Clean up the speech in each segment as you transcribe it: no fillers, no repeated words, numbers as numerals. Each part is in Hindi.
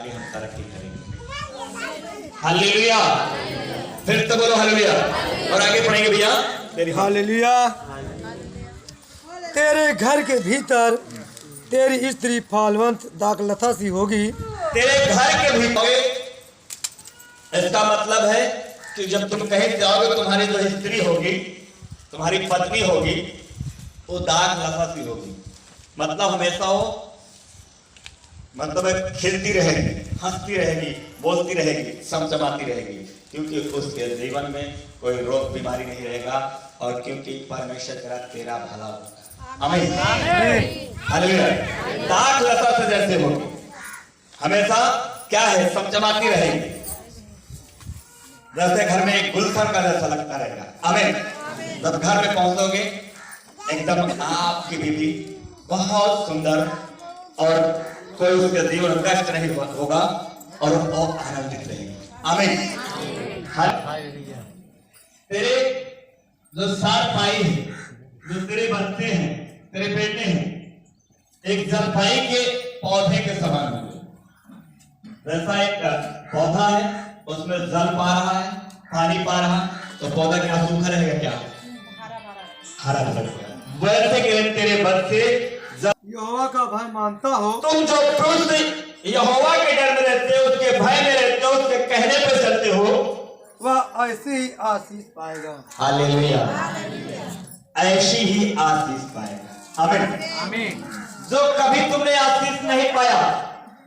आगे हम तरक्की करेंगे। हालेलुया, फिर तो बोलो हालेलुया। और आगे पढ़ेंगे भैया। हालेलुया। तेरे घर के भीतर तेरी स्त्री फालवंत दाखलता सी होगी। तेरे घर के भीतर, इसका मतलब है कि जब तुम कहीं जाओगे तुम्हारी जो स्त्री होगी, तुम्हारी पत्नी होगी, वो दाग लता सी होगी। मतलब हमेशा वो मतलब खिलती रहेगी, हंसती रहेगी, बोलती रहेगी, चमचमाती रहेगी, क्योंकि उसके जीवन में कोई रोग बीमारी नहीं रहेगा और क्योंकि परमेश्वर तेरा भला होगा। आमीन, हालेलुया। दाग लता से जैसे होगी, हमेशा क्या है, चमचमाती रहेगी, जैसे घर में एक गुलशन का जैसा लगता रहेगा। आमीन। जब घर में पहुंचोगे एकदम आपकी बीवी बहुत सुंदर और कोई उसके जीवन में कष्ट नहीं होगा और वो आनंदित रहेगी। आमीन। तेरे जो सात भाई हैं, जो तेरे बच्चे हैं, तेरे बेटे हैं, एक जलपाई के पौधे के समान होंगे। वैसा एक पौधा है, उसमें जल पा रहा है, पानी पा रहा है, तो पौधा क्या सूखा रहेगा, क्या हरा भरा। वैसे कि तेरे बच्चे यहोवा का भय मानता हो, तुम जो पुरुष यहोवा के डर में रहते हो, उसके भय में रहते हो, उसके कहने पे चलते हो, वह ऐसी ही आशीष पाएगा। हालेलुया, ऐसी ही आशीष पाएगा। आमीन, आमीन। जो कभी तुमने आशीष नहीं पाया,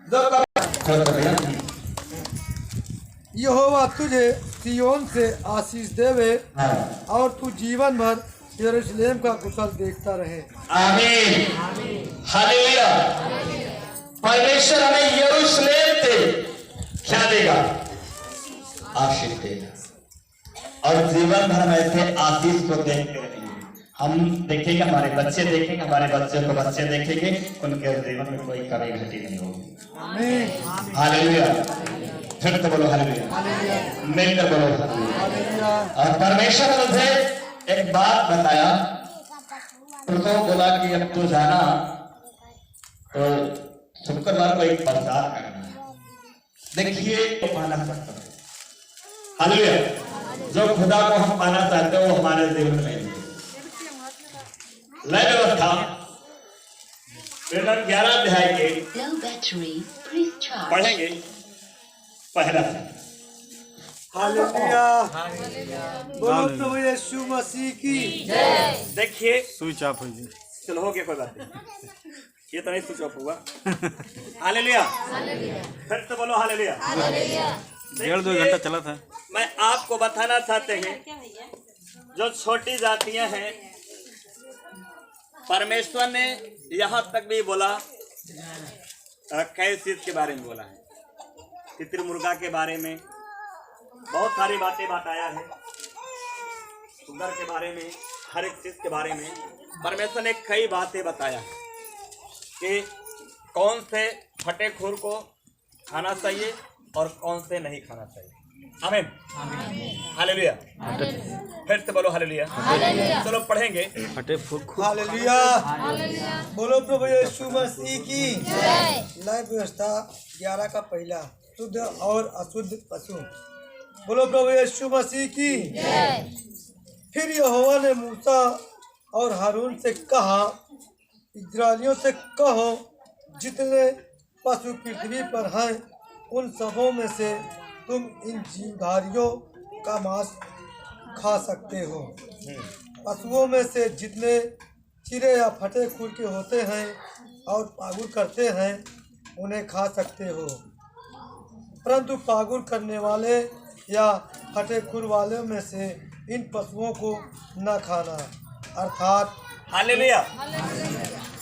जो कभी यहोवा तुझे सियोन से आशीष देवे और तू जीवन भर यरूशलेम का कुशल देखता रहे। आमीन, हालेलुया। परमेश्वर हमें यरूशलेम से क्या देगा, आशीष देगा और जीवन भर में ऐसे आशीष को देखते रहेंगे। हम देखेंगे, हमारे बच्चे देखेंगे, हमारे बच्चे को बच्चे देखेंगे, उनके जीवन में कोई कमी घटी नहीं होगी। आमीन, हालेलुया, फिर तो बोलो हालेलुया, मिलकर बोलो हालेलुया। और परमेश्वर ने मुझे एक बात बताया, तो बोला कि अब तू जाना तो शुक्रवार को एक प्रचार करना है। देखिए तो पाना सकता है। हालेलुया। जो खुदा को हम पाना चाहते हैं वो हमारे जीवन में लय व्यवस्था 11 अध्याय के पढ़ेंगे पहला। हालेलुया, बोलो प्रभु यीशु मसीह की जय। देखिए स्विच ऑफ हो जी, चलो हो गया, कोई बात नहीं, ये तो नहीं स्विच ऑफ हुआ। हालेलुया, फिर तो बोलो हालेलुया। 1.5-2 घंटा चला था। मैं आपको बताना चाहते हैं, जो छोटी जातियां हैं, परमेश्वर ने यहाँ तक भी बोला, कई चीज के बारे में बोला है, तितर मुर्गा के बारे में बहुत सारी बातें बताया है, सुगर के बारे में, हर एक चीज के बारे में परमेश्वर ने कई बातें बताया है कि कौन से फटे खूर को खाना चाहिए और कौन से नहीं खाना चाहिए। आमीन, हालेलुया, फिर से बोलो हालेलुया। चलो पढ़ेंगे फटे फूक। हालेलुया, बोलो प्रभु यीशु मसीह की जय। लय व्यवस्था 11 का पहला, शुद्ध और अशुद्ध पशु। बोलो प्रभु यीशु मसीह की जय। फिर यहोवा ने मूसा और हारून से कहा, इस्राएलियों से कहो, जितने पशु पृथ्वी पर हैं उन सबों में से तुम इन जीवधारियों का मांस खा सकते हो। पशुओं में से जितने चिरे या फटे खूर के होते हैं और पागुर करते हैं उन्हें खा सकते हो, परंतु पागुर करने वाले या फटे खूर वाले में से इन पशुओं को न खाना। अर्थात हालेलुया।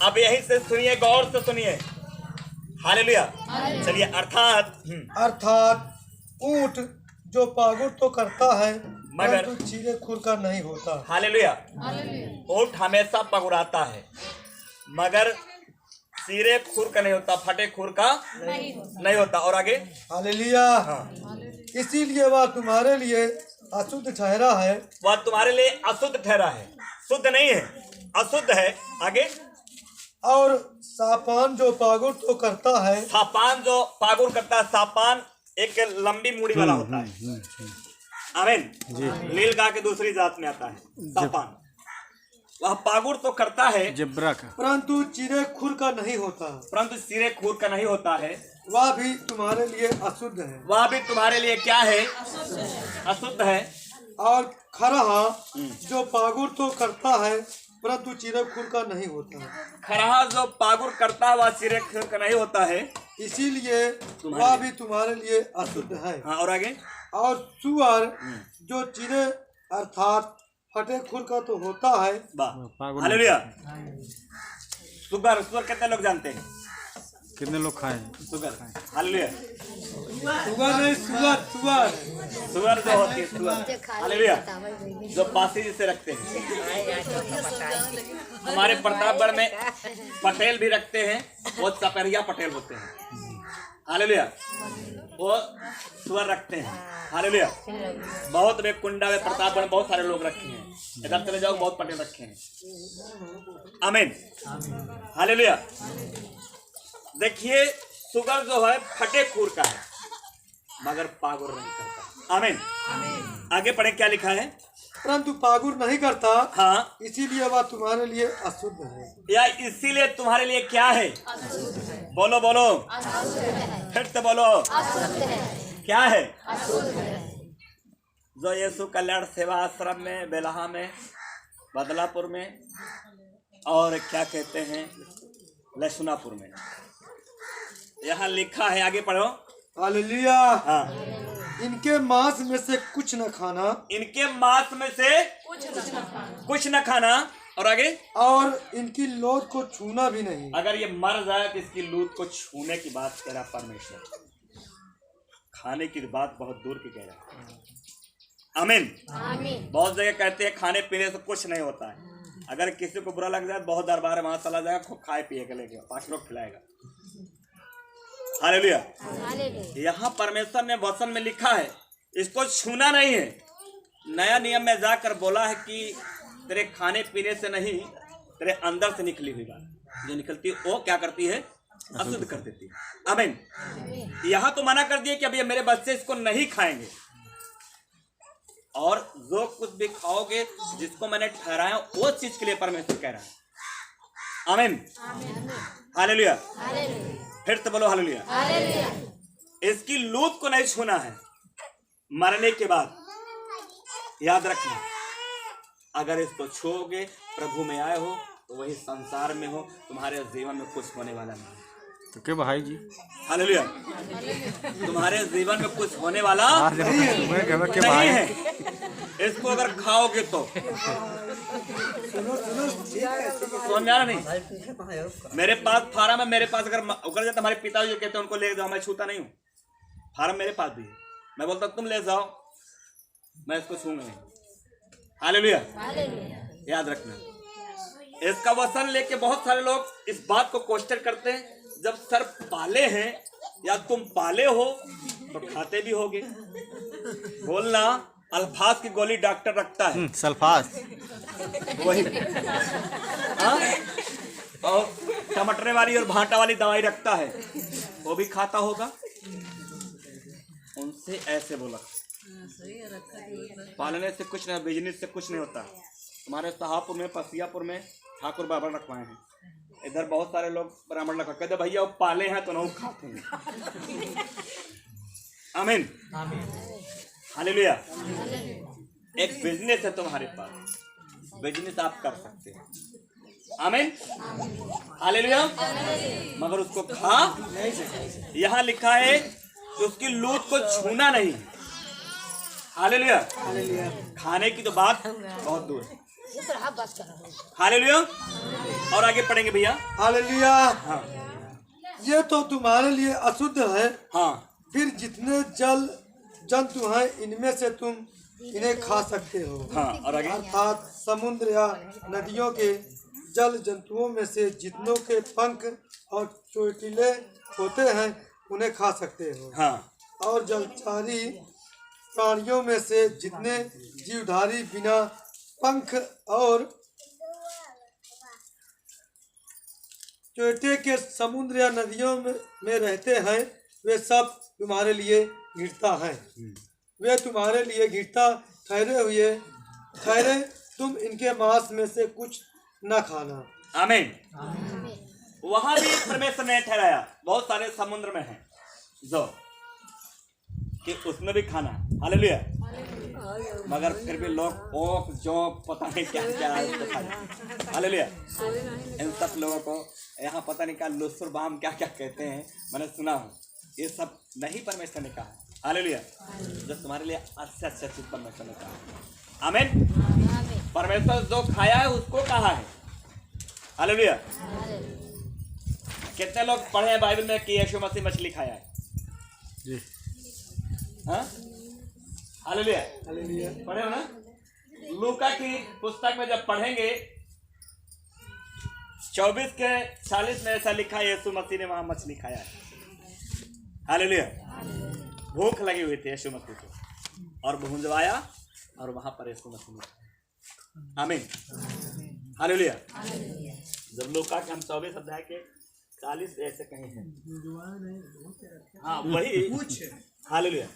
अब यहीं से सुनिए, गौर से सुनिए। हालेलुया। चलिए, अर्थात ऊंट जो पागुर तो करता है मगर परंतु चीरे खुर का नहीं होता। हालेलुया। ऊंट हमेशा पगुराता है मगर चीरे खुर का नहीं होता, फटे खुर का नहीं होता। और आगे हालेलुया। इसीलिए वह तुम्हारे लिए अशुद्ध ठहरा है। वह तुम्हारे लिए अशुद्ध ठहरा है, शुद्ध नहीं है, अशुद्ध है। आगे और सापान जो पागुर तो करता है, सापान जो पागुर करता है, सापान एक लंबी मूड़ी वाला होता है। आमीन। नील गाय के दूसरी जात में आता है सापान। वह पागुर तो करता है, जबरा का, परंतु चिरे खुर का नहीं होता। परंतु सिरे खूर का नहीं होता है। वह भी तुम्हारे लिए अशुद्ध है। वह भी तुम्हारे लिए क्या है? अशुद्ध है। और खरहा जो पागुर तो करता है, परंतु चिरे खुर का नहीं होता। खरहा जो पागुर करता है, वह सिरे खूर का नहीं होता है, इसीलिए वह भी तुम्हारे लिए अशुद्ध है। हाँ, और आगे? और सुअर जो चिरे अर्थात फटे खुर का तो होता है। हालेलुया। सुगर, सुगर कितने लोग जानते हैं? कितने लोग खाए हैं? सुगर। हालेलुया। सुअर नहीं, सुअर सुअर सुगर जो होती है, सुगर। हालेलुया। जो पासी जिसे रखते हैं। हमारे प्रतापगढ़ में पटेल भी रखते हैं, वो चपरिया पटेल होते हैं। हालेलुया। वो सुअर रखते हैं। हालेलुया। बहुत वे कुंडा में प्रतापगढ़ में बहुत सारे लोग रखे हैं। इधर चले जाओ, बहुत पटेल रखे हैं। आमीन। हालेलुया। देखिए, सुगर जो है फटे खूर का है, मगर पागुर नहीं करता। आमीन। आगे पढ़े, क्या लिखा है? परंतु पागुर नहीं करता, हाँ, इसीलिए वह तुम्हारे लिए अशुद्ध है। या इसीलिए तुम्हारे लिए क्या है? बोलो बोलो, फिर से बोलो, क्या है? जो यीशु कल्याण सेवा आश्रम में, बेलहा में, बदलापुर में, और क्या कहते हैं, लहसुनापुर में, यहाँ लिखा है। आगे पढ़ो। हालेलुया। हाँ, इनके मांस में से कुछ न खाना, इनके मांस में से कुछ न खाना, और आगे? और इनकी लोथ को छूना भी नहीं। अगर ये मर जाए तो इसकी लूट को छूने की बात कह रहा परमेश्वर, खाने की बात बहुत दूर की कह रहा है। आमीन। बहुत जगह कहते हैं खाने पीने से कुछ नहीं होता है। अगर किसी को बुरा लग जाए, बहुत दरबार है, वहां चला जाएगा, खूब खाए पिए के लेके 5 लोग खिलाएगा। हालेलुया। यहाँ परमेश्वर ने वचन में लिखा है, इसको छूना नहीं है। नया नियम में जाकर बोला है कि तेरे खाने पीने से नहीं, तेरे अंदर से निकली हुई बात जो निकलती है, वो क्या करती है? अशुद्ध कर देती है। आमीन। यहाँ तो मना कर दिया कि अब ये मेरे बच्चे इसको नहीं खाएंगे, और जो कुछ भी खाओगे, जिसको मैंने ठहराया, वो चीज के लिए परमेश्वर कह रहा है। आमीन। हालेलुया। फिर से बोलो हालेलुया। इसकी लूट को नहीं छूना है। मरने के बाद याद रखना, अगर इसको छूओगे, प्रभु में आए हो तो वही संसार में हो, तुम्हारे जीवन में कुछ होने वाला नहीं। तो क्या भाई जी? हालेलुया। तुम्हारे जीवन में कुछ होने वाला नहीं है। इसको अगर खाओगे तो समझ आ रहा नहीं? मेरे पास फार्म है, मेरे पास अगर उगर जाता, हमारे पिताजी कहते हैं उनको ले जाओ, मैं छूता नहीं हूँ। फार्म मेरे पास भी है, मैं बोलता तुम ले जाओ, मैं इसको छूंगा नहीं। हालेलुया। याद रखना, इसका वचन लेके बहुत सारे लोग इस बात को क्वेश्चन करते हैं, जब सर पाले हैं या तुम पाले हो तो खाते भी होगे। बोलना, अल्फाज की गोली डॉक्टर रखता है, सल्फास वही। हाँ? और टमाटरे वाली और भाटा वाली दवाई रखता है, वो भी खाता होगा। उनसे ऐसे बोला, पालने से कुछ नहीं, बिजनेस से कुछ नहीं होता। हमारे शाहपुर में, पसियापुर में ठाकुर बाबा रखवाए हैं। इधर बहुत सारे लोग ब्राह्मण रखा, कहते भैया वो पाले हैं तो ना खाते हैं। आमीन। हालेलुया। एक बिजनेस है तुम्हारे पास, बिजनेस आप कर सकते हैं। आमीन। हालेलुया। मगर उसको खा नहीं सकते। यहाँ लिखा है कि उसकी लूट को छूना नहीं। हालेलुया। खाने की तो बात बहुत दूर है। हालेलुया। और आगे पढ़ेंगे भैया। हालेलुया। हाँ। ये तो तुम्हारे लिए अशुद्ध है। हाँ। फिर जितने जल जंतु हैं, इनमें से तुम इन्हें खा सकते हो। हाँ, और आगे? अर्थात समुद्र या नदियों के जल जंतुओं में से जितनों के पंख और चोटिले होते हैं, उन्हें खा सकते हो। हाँ। और जलचारी प्राणियों में से जितने जीवधारी बिना पंख और चोटे के समुद्र या नदियों में रहते हैं, वे सब तुम्हारे लिए घिरता है। वे तुम्हारे लिए घिरता ठहरे, तुम इनके मांस में से कुछ न खाना। आमीन। वहां भी परमेश्वर ने ठहराया, बहुत सारे समुद्र में हैं जो कि उसमें भी खाना, हालेलुया। मगर फिर भी लोग ओक जोक पता नहीं क्या क्या हालेलुया। इन सब लोगों को यहाँ पता नहीं क्या लुसुर बाम क्या क्या कहते हैं, मैंने सुना हूँ। ये सब नहीं परमेश्वर ने कहा, हालेलुया। जो तुम्हारे लिए अच्छे अच्छे चीज परमेश्वर ने कहा, आमीन। परमेश्वर जो खाया है उसको कहा है, हालेलुया। कितने लोग पढ़े हैं बाइबल में कि यीशु मसीह मछली खाया है? जी हाँ, हालेलुया, पढ़े हो ना? लूका की पुस्तक में जब पढ़ेंगे 24 के 40 में ऐसा लिखा है, यीशु मसीह ने वहां मछली खाया है, हालेलुया। भूख लगी हुई थी यीशु मसीह को और भूंजवाया और वहां पर यीशु मसीह ने, आमीन, हालेलुया। जब लूका के हम 24 अध्याय के 40 ऐसे कहीं हैं, हाँ वही, हालेलुया,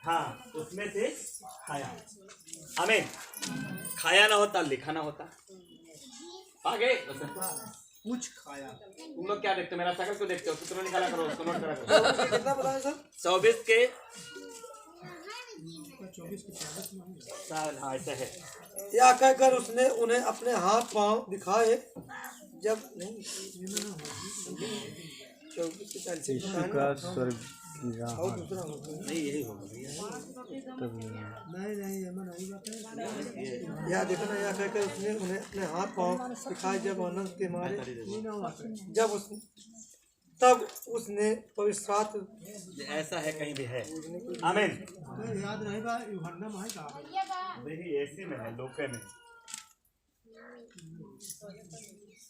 हाँ उसमें से खाया, आमीन। खाया ना होता, लिखा ना होता, आगे कुछ खाया। तुम लोग क्या देखते हो? मेरा शकल क्यों देखते हो? सूत्र निकाला करो, उसको नोट करा करो। कितना बताया सर? 24 के हाँ ऐसा है। या कहकर उसने उन्हें अपने हाथ पांव दिखाए। जब नहीं 24 के 40 का स्वर्ग गिरा। और दूसरा होगा। नहीं यही होगा भैया। या देखो ना, या कहकर उसने उन्हें अपने हाथ पांव दिखाए। तब उसने पवित्र आत्मा, ऐसा है कहीं भी है, आमीन। याद रहेगा यूहन्ना में है का? नहीं ऐसे में है, लोके में,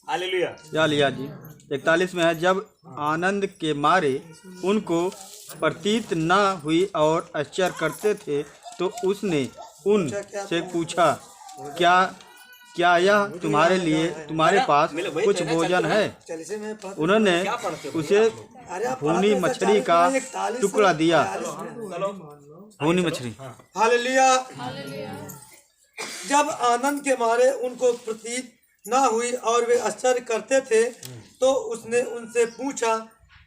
हालेलुया। या लिया जी 41 में है, जब आनंद के मारे उनको प्रतीत न हुई और आश्चर्य करते थे, तो उसने उनसे पूछा, क्या यह तुम्हारे लिए तुम्हारे पास कुछ भोजन है? उन्होंने उसे भूनी मछली का टुकड़ा दिया, भूनी मछली, हालेलुया। जब आनंद के मारे उनको प्रतीत न हुई और वे आश्चर्य करते थे, तो उसने उनसे पूछा,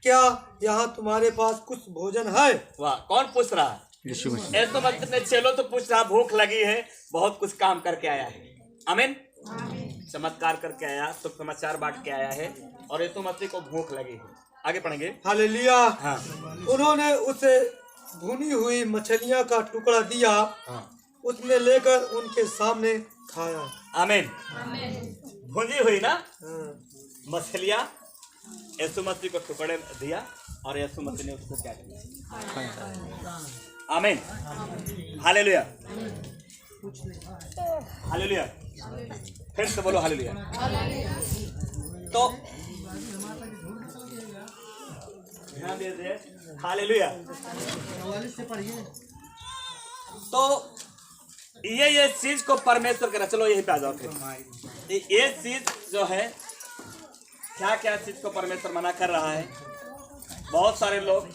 क्या यहाँ तुम्हारे पास कुछ भोजन है? वाह, कौन पूछ रहा है? यीशु मसीह। ऐसा मत अपने चेलों तो पूछ रहा, भूख लगी है, बहुत कुछ काम करके आया है, आमीन। चमत्कार करके आया, तो समाचार बांट के आया है और यीशु मसीह को भूख लगी है। आगे पढ़ेंगे, हालेलुया। हाँ। उन्होंने उसे भुनी हुई मछलियां का टुकड़ा दिया, हाँ। उसने लेकर उनके सामने खाया, आमीन। भुनी हुई ना हाँ। मछलियां यीशु मसीह को टुकड़े दिया और यीशु मसीह ने उसको क्या किया, आमीन, हालेलुया, हालेलुया। फिर से बोलो हालेलुया। तो ध्यान दीजिए, हालेलुया। तो ये चीज को परमेश्वर करा, चलो यही पे आ जाओ फिर। ये चीज जो है, क्या क्या चीज को परमेश्वर मना कर रहा है? बहुत सारे लोग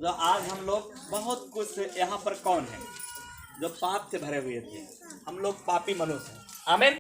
जो आज हम लोग बहुत कुछ, यहाँ पर कौन है जो पाप से भरे हुए थे? हम लोग पापी मनुष्य हैं, आमीन।